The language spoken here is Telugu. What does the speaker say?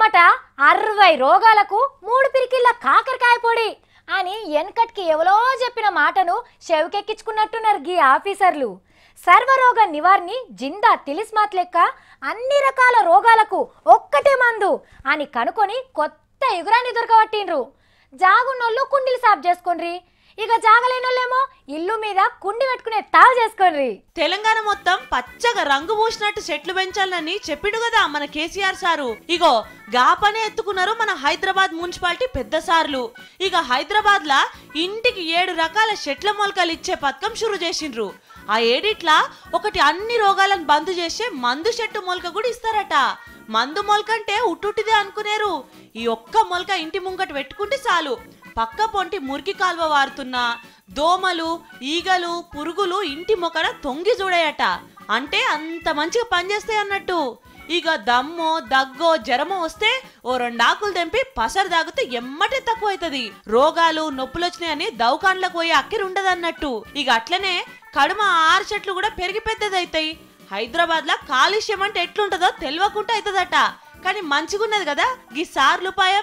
ఎమ్మట 60 రోగాలకు 3 పిరికిళ్ళ కాకరకాయ పొడి అని ఎన్కట్కి ఎవలో చెప్పిన మాటను చెవికెక్కించుకున్నట్టున్నారు గీ ఆఫీసర్లు. సర్వరోగ నివారణి జిందా తిలిస్మాత్ లెక్క అన్ని రకాల రోగాలకు ఒక్కటే మందు అని కనుకొని కొత్త ఎగురాన్ని దొరకబట్టిండ్రు. జాగున్నోళ్ళు కుండీలు సాఫ్ చేసుకోండి, ఇక జాగలేనోళ్ళేమో ఇల్లు మీద కుండి పెట్టుకునే తావు చేసుకోండి. తెలంగాణ మొత్తం పచ్చగా రంగు పూసినట్టు చెట్లు పెంచాలని చెప్పిండు కదా మన కేసీఆర్ సారు. ఇగో గా పనే ఎత్తుకున్నారు మన హైదరాబాద్ మున్సిపాలిటీ పెద్ద సార్లు. ఇక హైదరాబాద్ లా ఇంటికి 7 రకాల చెట్ల మొలకలు ఇచ్చే పథకం షురు చేసిండ్రు. ఆ ఏడిట్లా ఒకటి అన్ని రోగాలను బంద్ చేసే మందు చెట్టు మొలక కూడా ఇస్తారట. మందు మొలకంటే ఉట్టుటిదే అనుకునేరు. ఈ ఒక్క మొలక ఇంటి ముంగట పెట్టుకుంటే చాలు, పక్క పొంటి మురికి కాల్వ వారుతున్నా దోమలు ఈగలు పురుగులు ఇంటి మొక్కన తొంగి చూడాయట. అంటే అంత మంచిగా పనిచేస్తాయి అన్నట్టు. ఇక దమ్మో దగ్గో జ్వరమో వస్తే ఓ 2 ఆకులు తెంపి పసరు తాగితే ఎమ్మటే తక్కువ అవుతుంది. రోగాలు నొప్పులు వచ్చినాయని దవాఖాన్లకు పోయి అక్కిరి ఉండదన్నట్టు. ఇక అట్లనే కడుమ 6 చెట్లు కూడా పెరిగి పెద్దదవుతాయి. హైదరాబాద్ లా కాలుష్యం అంటే ఎట్లుంటదో తెలియకుండా అవుతుందట. కానీ మంచిగున్నది కదా గీ సార్లుపాయం.